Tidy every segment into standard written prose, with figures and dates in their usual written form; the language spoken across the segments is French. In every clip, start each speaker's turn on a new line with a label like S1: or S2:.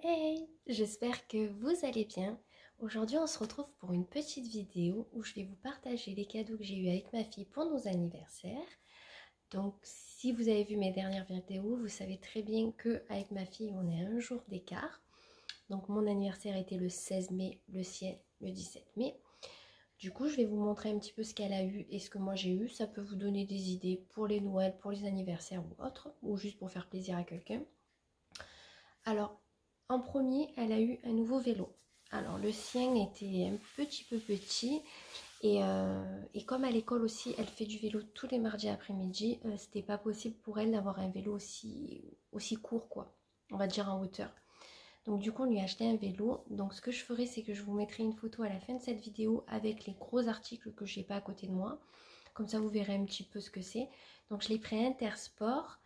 S1: Hey, j'espère que vous allez bien. Aujourd'hui, on se retrouve pour une petite vidéo où je vais vous partager les cadeaux que j'ai eu avec ma fille pour nos anniversaires. Donc, si vous avez vu mes dernières vidéos, vous savez très bien que avec ma fille, on est à un jour d'écart. Donc, mon anniversaire était le 16 mai, le sien le 17 mai. Du coup, je vais vous montrer un petit peu ce qu'elle a eu et ce que moi j'ai eu. Ça peut vous donner des idées pour les Noëls, pour les anniversaires ou autres, ou juste pour faire plaisir à quelqu'un. Alors, en premier, elle a eu un nouveau vélo. Alors, le sien était un petit peu petit et comme à l'école aussi, elle fait du vélo tous les mardis après-midi, c'était pas possible pour elle d'avoir un vélo aussi court, quoi, on va dire en hauteur. Donc du coup, on lui a acheté un vélo. Donc ce que je ferai, c'est que je vous mettrai une photo à la fin de cette vidéo avec les gros articles que j'ai pas à côté de moi. Comme ça, vous verrez un petit peu ce que c'est. Donc je l'ai pris Intersport.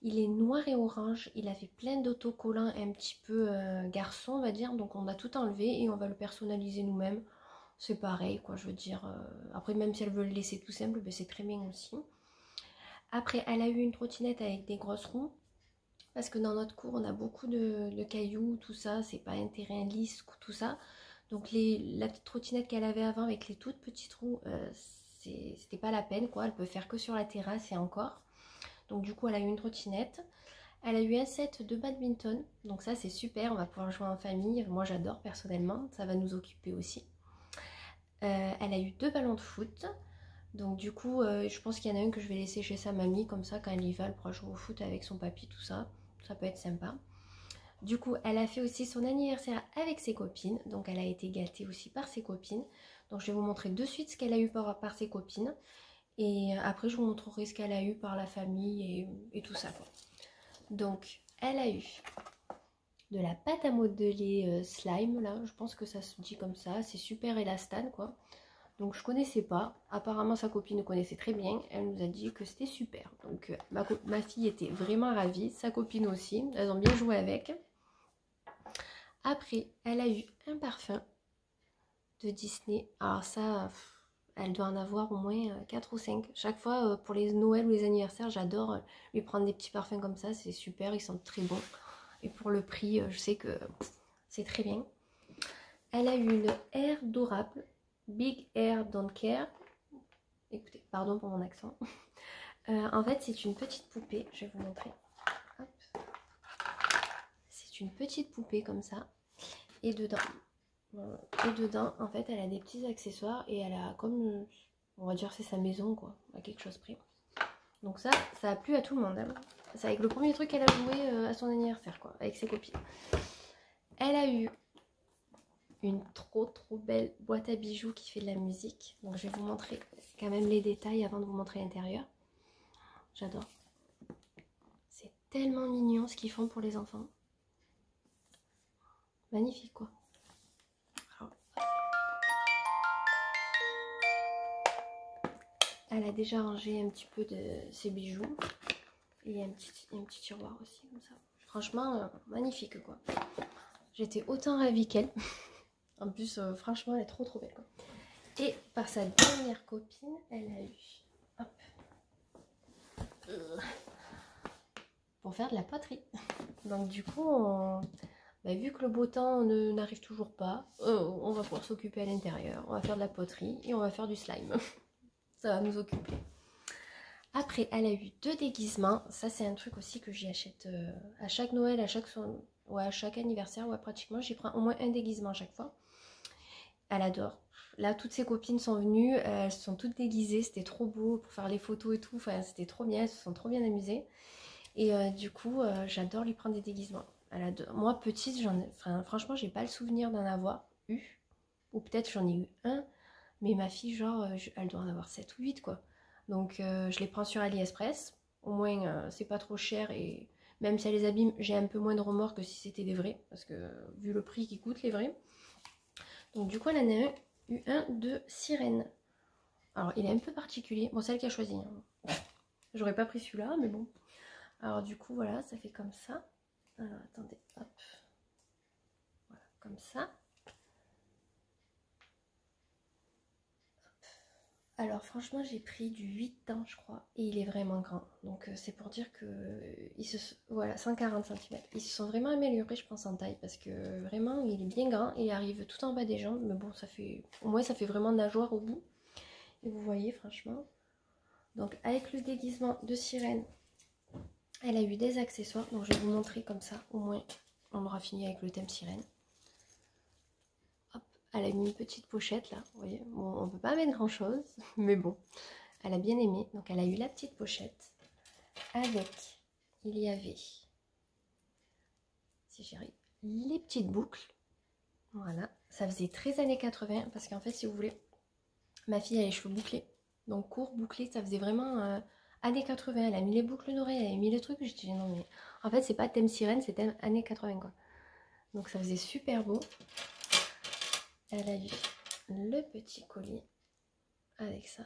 S1: Il est noir et orange. Il a fait plein d'autocollants un petit peu garçon, on va dire. Donc on a tout enlevé et on va le personnaliser nous-mêmes. C'est pareil, quoi, je veux dire. Après, même si elle veut le laisser tout simple, ben, c'est très bien aussi. Après, elle a eu une trottinette avec des grosses roues. Parce que dans notre cours, on a beaucoup de cailloux, tout ça. C'est pas un terrain lisse, tout ça. Donc la petite trottinette qu'elle avait avant avec les toutes petites roues, c'était pas la peine, quoi. Elle peut faire que sur la terrasse et encore. Donc du coup, elle a eu une trottinette. Elle a eu un set de badminton. Donc ça, c'est super. On va pouvoir jouer en famille. Moi, j'adore personnellement. Ça va nous occuper aussi. Elle a eu 2 ballons de foot. Donc du coup, je pense qu'il y en a un que je vais laisser chez sa mamie. Comme ça, quand elle y va, elle pourra jouer au foot avec son papy, tout ça. Ça peut être sympa. Du coup, elle a fait aussi son anniversaire avec ses copines. Donc elle a été gâtée aussi par ses copines. Donc je vais vous montrer de suite ce qu'elle a eu par ses copines. Et après, je vous montrerai ce qu'elle a eu par la famille et tout ça, quoi. Donc, elle a eu de la pâte à modeler slime, là. Je pense que ça se dit comme ça. C'est super élastane, quoi. Donc, je connaissais pas. Apparemment, sa copine connaissait très bien. Elle nous a dit que c'était super. Donc, ma fille était vraiment ravie. Sa copine aussi. Elles ont bien joué avec. Après, elle a eu un parfum de Disney. Alors ça, elle doit en avoir au moins 4 ou 5. Chaque fois, pour les Noëls ou les anniversaires, j'adore lui prendre des petits parfums comme ça. C'est super, ils sentent très bons. Et pour le prix, je sais que c'est très bien. Elle a eu une Air Durable, Big Air Don't Care. Écoutez, pardon pour mon accent. En fait, c'est une petite poupée. Je vais vous montrer. C'est une petite poupée comme ça. Et dedans, en fait, elle a des petits accessoires et elle a comme, on va dire, c'est sa maison, quoi, à quelque chose près. Donc ça a plu à tout le monde. Hein. C'est avec le premier truc qu'elle a joué à son anniversaire, quoi, avec ses copines. Elle a eu une trop belle boîte à bijoux qui fait de la musique. Donc je vais vous montrer quand même les détails avant de vous montrer l'intérieur. J'adore. C'est tellement mignon ce qu'ils font pour les enfants. Magnifique, quoi. Elle a déjà rangé un petit peu de ses bijoux. Et il y a un petit tiroir aussi, comme ça. Franchement, magnifique, quoi. J'étais autant ravie qu'elle. En plus, franchement, elle est trop belle, quoi. Et par sa dernière copine, elle a eu... Hop. Pour faire de la poterie. Donc du coup, vu que le beau temps n'arrive toujours pas, on va pouvoir s'occuper à l'intérieur. On va faire de la poterie et on va faire du slime. Ça va nous occuper. Après, elle a eu 2 déguisements. Ça, c'est un truc aussi que j'y achète à chaque Noël, à chaque anniversaire. Ouais, pratiquement, j'y prends au moins un déguisement à chaque fois. Elle adore. Là, toutes ses copines sont venues. Elles se sont toutes déguisées. C'était trop beau pour faire les photos et tout. Enfin, c'était trop bien. Elles se sont trop bien amusées. Et du coup, j'adore lui prendre des déguisements. Elle adore. Moi, petite, franchement, j'ai pas le souvenir d'en avoir eu. Ou peut-être j'en ai eu un. Mais ma fille, genre, elle doit en avoir 7 ou 8, quoi. Donc je les prends sur AliExpress. Au moins c'est pas trop cher et même si elle les abîme, j'ai un peu moins de remords que si c'était des vrais. Parce que vu le prix qui coûtent les vrais. Donc du coup elle en a eu un de sirène. Alors il est un peu particulier. Bon c'est elle qui a choisi. Hein. J'aurais pas pris celui-là mais bon. Alors du coup voilà ça fait comme ça. Alors attendez hop. Voilà comme ça. Alors franchement j'ai pris du 8 ans je crois et il est vraiment grand. Donc c'est pour dire que voilà 140 cm. Ils se sont vraiment améliorés je pense en taille parce que vraiment il est bien grand et il arrive tout en bas des jambes. Mais bon ça fait au moins ça fait vraiment nageoire au bout. Et vous voyez franchement. Donc avec le déguisement de sirène, elle a eu des accessoires. Donc je vais vous montrer comme ça au moins on aura fini avec le thème sirène. Elle a mis une petite pochette là, vous voyez, bon, on peut pas mettre grand chose, mais bon, elle a bien aimé. Donc elle a eu la petite pochette avec, il y avait, si j'arrive, les petites boucles. Voilà, ça faisait très années 80 parce qu'en fait, si vous voulez, ma fille a les cheveux bouclés, donc court, bouclé, ça faisait vraiment années 80. Elle a mis les boucles d'oreilles, elle a mis les trucs, je dis non mais en fait c'est pas thème sirène, c'est thème années 80 quoi. Donc ça faisait super beau. Elle a eu le petit collier avec ça.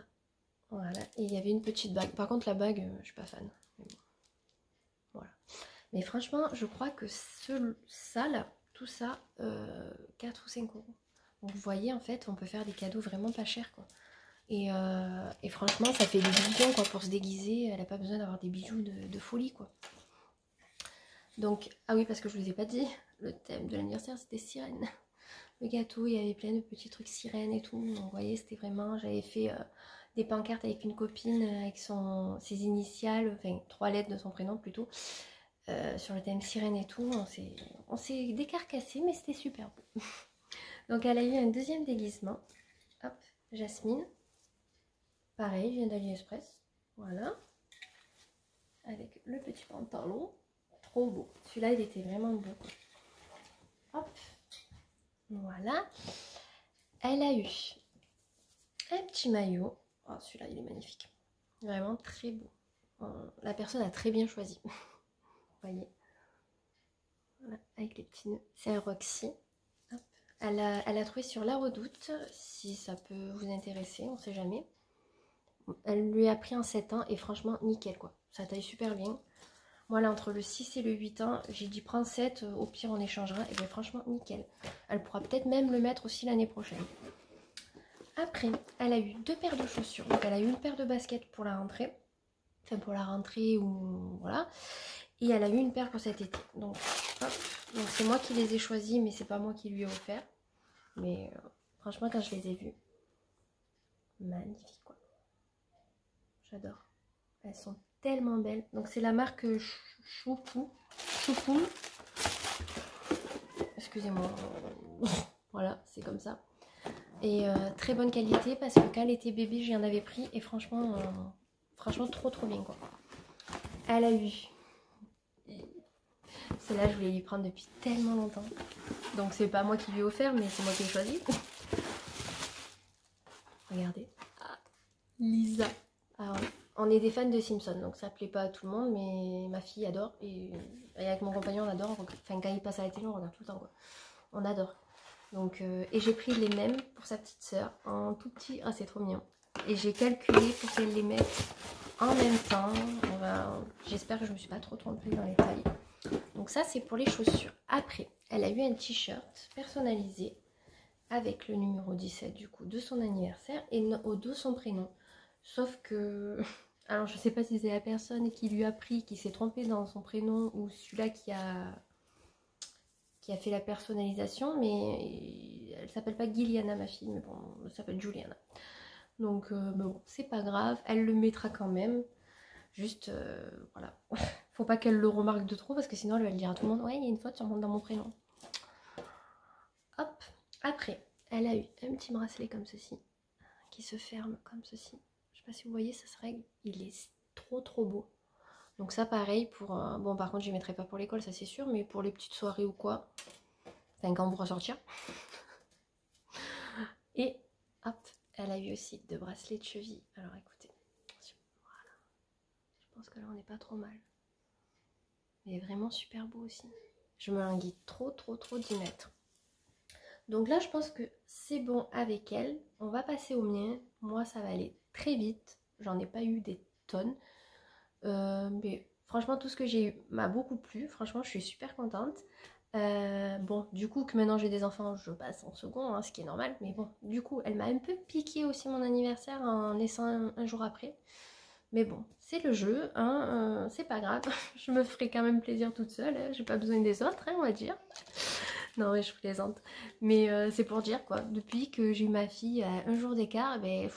S1: Voilà. Et il y avait une petite bague. Par contre, la bague, je suis pas fan. Mais bon. Voilà. Mais franchement, je crois que ça, là, tout ça, 4 ou 5 euros. Donc vous voyez, en fait, on peut faire des cadeaux vraiment pas chers, quoi. Et franchement, ça fait des bijoux, quoi, pour se déguiser. Elle n'a pas besoin d'avoir des bijoux de folie, quoi. Donc, ah oui, parce que je vous ai pas dit, le thème de l'anniversaire, c'était sirène. Le gâteau, il y avait plein de petits trucs sirènes et tout. Donc, vous voyez, c'était vraiment... J'avais fait des pancartes avec une copine, avec ses initiales, enfin, 3 lettres de son prénom plutôt, sur le thème sirène et tout. On s'est décarcassé, mais c'était super beau. Donc, elle a eu un deuxième déguisement. Hop, Jasmine. Pareil, je viens d'AliExpress. Voilà. Avec le petit pantalon. Trop beau. Celui-là, il était vraiment beau. Hop. Voilà. Elle a eu un petit maillot. Oh, celui-là, il est magnifique. Vraiment très beau. La personne a très bien choisi. Vous voyez. Voilà, avec les petits nœuds. C'est un Roxy. Hop. Elle a trouvé sur La Redoute. Si ça peut vous intéresser, on sait jamais. Elle lui a pris en 7 ans et franchement, nickel quoi. Ça taille super bien. Moi là, entre le 6 et le 8 ans, j'ai dit prends 7, au pire on échangera. Et bien franchement, nickel. Elle pourra peut-être même le mettre aussi l'année prochaine. Après, elle a eu 2 paires de chaussures. Donc elle a eu une paire de baskets pour la rentrée. Enfin pour la rentrée ou voilà. Et elle a eu une paire pour cet été. Donc hop. Donc c'est moi qui les ai choisis, mais c'est pas moi qui lui ai offert. Mais franchement quand je les ai vues, magnifique quoi. J'adore. Elles sont tellement belles. Donc c'est la marque Choupou. Excusez-moi. Voilà, c'est comme ça. Et très bonne qualité parce que quand elle était bébé, j'en avais pris et franchement, franchement trop bien quoi. Elle a eu. Celle-là, je voulais lui prendre depuis tellement longtemps. Donc c'est pas moi qui lui ai offert, mais c'est moi qui ai choisi. Regardez. Ah, Lisa. Alors, on est des fans de Simpsons, donc ça plaît pas à tout le monde, mais ma fille adore. Et avec mon compagnon, on adore. Enfin, quand il passe à la télé, on regarde tout le temps quoi. On adore. Donc, et j'ai pris les mêmes pour sa petite soeur en tout petit. Ah, c'est trop mignon. Et j'ai calculé pour qu'elle les mette en même temps. J'espère que je me suis pas trop trompée dans les tailles. Donc ça, c'est pour les chaussures. Après, elle a eu un t-shirt personnalisé avec le numéro 17 du coup de son anniversaire et au dos son prénom. Sauf que... Alors, je sais pas si c'est la personne qui lui a pris, qui s'est trompée dans son prénom ou celui-là qui a fait la personnalisation, mais elle s'appelle pas Gilliana ma fille, mais bon, elle s'appelle Juliana. Donc bon, c'est pas grave, elle le mettra quand même. Juste, voilà. Faut pas qu'elle le remarque de trop parce que sinon elle va le dire à tout le monde. Ouais, il y a une faute dans mon prénom. Hop. Après, elle a eu un petit bracelet comme ceci, qui se ferme comme ceci. Je sais pas si vous voyez, ça se règle. Il est trop beau. Donc ça pareil pour... bon par contre je ne mettrai pas pour l'école, ça c'est sûr, mais pour les petites soirées ou quoi. Enfin quand vous ressortir. Et hop, elle a eu aussi 2 bracelets de cheville. Alors écoutez, voilà. Je pense que là on n'est pas trop mal. Il est vraiment super beau aussi. Je me languis trop d'y mettre. Donc là je pense que c'est bon avec elle. On va passer au mien. Moi ça va aller très vite. J'en ai pas eu des tonnes. Mais franchement tout ce que j'ai eu m'a beaucoup plu. Franchement je suis super contente. Bon, du coup, que maintenant j'ai des enfants, je passe en second, hein, ce qui est normal. Mais bon, du coup, elle m'a un peu piqué aussi mon anniversaire en laissant un jour après. Mais bon, c'est le jeu, hein, c'est pas grave. Je me ferai quand même plaisir toute seule, hein, j'ai pas besoin des autres, hein, on va dire. Non, mais je plaisante. Mais c'est pour dire quoi, depuis que j'ai eu ma fille à un jour d'écart, ben,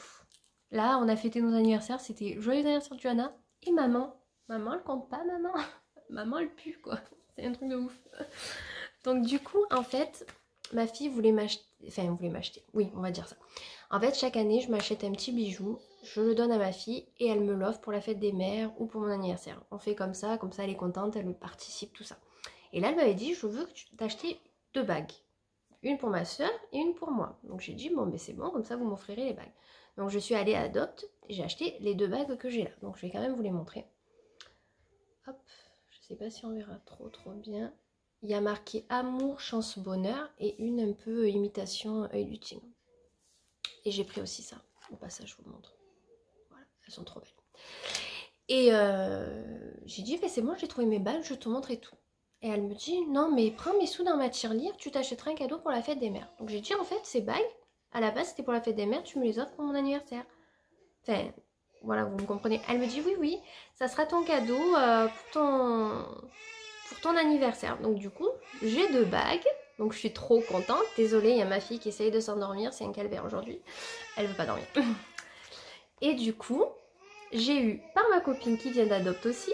S1: là, on a fêté nos anniversaires, c'était joyeux anniversaire Johanna et maman. Maman, elle compte pas, maman. Maman, elle pue, quoi. C'est un truc de ouf. Donc du coup, en fait, ma fille voulait m'acheter... Enfin, elle voulait m'acheter. Oui, on va dire ça. En fait, chaque année, je m'achète un petit bijou. Je le donne à ma fille et elle me l'offre pour la fête des mères ou pour mon anniversaire. On fait comme ça elle est contente, elle participe, tout ça. Et là, elle m'avait dit, je veux que tu t'achètes 2 bagues. Une pour ma soeur et une pour moi. Donc j'ai dit, bon, ben c'est bon, comme ça vous m'offrirez les bagues. Donc je suis allée à Adopt et j'ai acheté les 2 bagues que j'ai là. Donc je vais quand même vous les montrer. Hop, je sais pas si on verra trop bien. Il y a marqué amour, chance, bonheur et une un peu imitation œil du tigre. Et j'ai pris aussi ça. Au passage, je vous le montre. Voilà, elles sont trop belles. Et j'ai dit, c'est bon, j'ai trouvé mes bagues, je te montre et tout. Et elle me dit, non, mais prends mes sous dans ma tirelire, tu t'achèteras un cadeau pour la fête des mères. Donc j'ai dit, en fait, ces bagues, à la base, c'était pour la fête des mères, tu me les offres pour mon anniversaire. Enfin, voilà, vous me comprenez. Elle me dit, oui, ça sera ton cadeau pour ton anniversaire. Donc du coup, j'ai 2 bagues. Donc je suis trop contente. Désolée, il y a ma fille qui essaye de s'endormir. C'est un calvaire aujourd'hui. Elle veut pas dormir. Et du coup, j'ai eu, par ma copine qui vient d'Adopt aussi,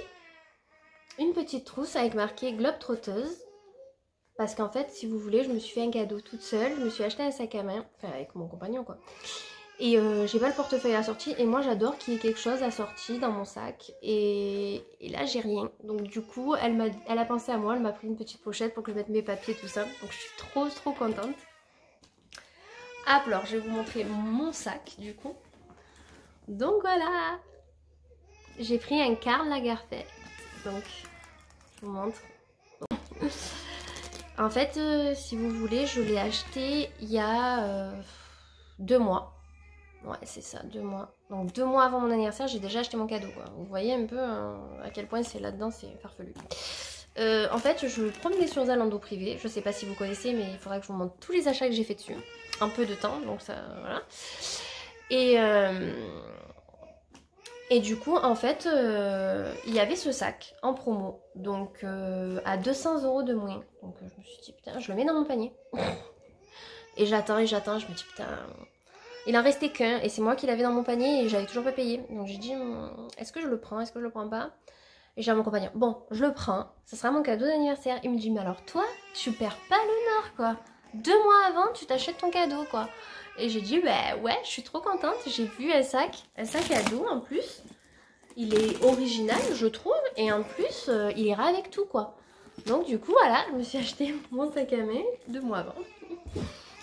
S1: une petite trousse avec marqué Globetrotteuse. Parce qu'en fait, si vous voulez, je me suis fait un cadeau toute seule. Je me suis acheté un sac à main. Enfin, avec mon compagnon, quoi. Et j'ai pas le portefeuille assorti. Et moi, j'adore qu'il y ait quelque chose assorti dans mon sac. Et là, j'ai rien. Donc du coup, elle a pensé à moi. Elle m'a pris une petite pochette pour que je mette mes papiers, tout ça. Donc je suis trop contente. Ah, alors, je vais vous montrer mon sac, du coup. Donc voilà. J'ai pris un Karl Lagerfeld. Donc, je vous montre. En fait, si vous voulez, je l'ai acheté il y a 2 mois. Ouais, c'est ça, 2 mois. Donc 2 mois avant mon anniversaire, j'ai déjà acheté mon cadeau, quoi. Vous voyez un peu à quel point c'est là-dedans, c'est farfelu. En fait, je promenais sur Zalando privé. Je sais pas si vous connaissez, mais il faudra que je vous montre tous les achats que j'ai fait dessus. Un peu de temps, donc ça, voilà. Et du coup, en fait, il y avait ce sac en promo. Donc à 200 € de moins. Donc je me suis dit, putain, je le mets dans mon panier. Et j'attends, je me dis, putain... Il en restait qu'un et c'est moi qui l'avais dans mon panier et j'avais toujours pas payé. Donc j'ai dit, est-ce que je le prends, est-ce que je le prends pas? Et j'ai à mon compagnon, bon, je le prends, ça sera mon cadeau d'anniversaire. Il me dit, mais alors toi, tu perds pas le nord, quoi. 2 mois avant, tu t'achètes ton cadeau, quoi. Et j'ai dit, bah ouais, je suis trop contente. J'ai vu un sac à dos en plus. Il est original, je trouve, et en plus, il ira avec tout, quoi. Donc du coup, voilà, je me suis acheté mon sac à main 2 mois avant.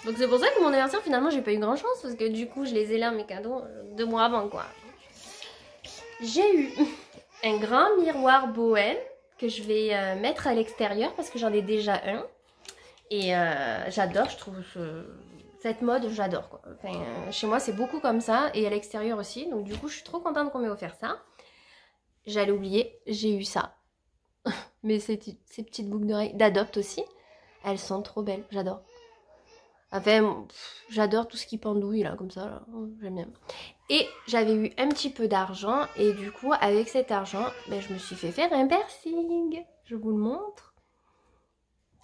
S1: Donc c'est pour ça que mon anniversaire, finalement, j'ai pas eu grand chance. Parce que du coup, je les ai là, mes cadeaux, 2 mois avant, quoi. J'ai eu un grand miroir Bohem que je vais mettre à l'extérieur parce que j'en ai déjà un. Et j'adore, je trouve cette mode, j'adore, quoi. Enfin, chez moi, c'est beaucoup comme ça. Et à l'extérieur aussi. Donc du coup, je suis trop contente qu'on m'ait offert ça. J'allais oublier, j'ai eu ça. Mais ces petites boucles d'oreilles d'Adopt aussi. Elles sont trop belles, j'adore. Enfin, j'adore tout ce qui pendouille là, comme ça, là. J'aime bien. Et j'avais eu un petit peu d'argent et du coup, avec cet argent, ben, je me suis fait faire un piercing. Je vous le montre.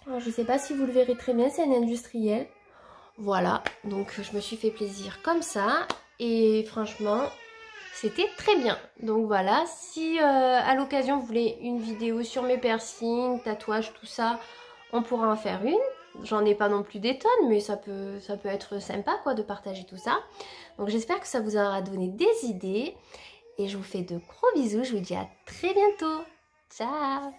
S1: Alors, je sais pas si vous le verrez très bien, c'est un industriel. Voilà, donc je me suis fait plaisir comme ça. Et franchement, c'était très bien. Donc voilà, si à l'occasion vous voulez une vidéo sur mes piercings, tatouages, tout ça, on pourra en faire une. J'en ai pas non plus des tonnes, mais ça peut être sympa, quoi, de partager tout ça. Donc j'espère que ça vous aura donné des idées. Et je vous fais de gros bisous. Je vous dis à très bientôt. Ciao!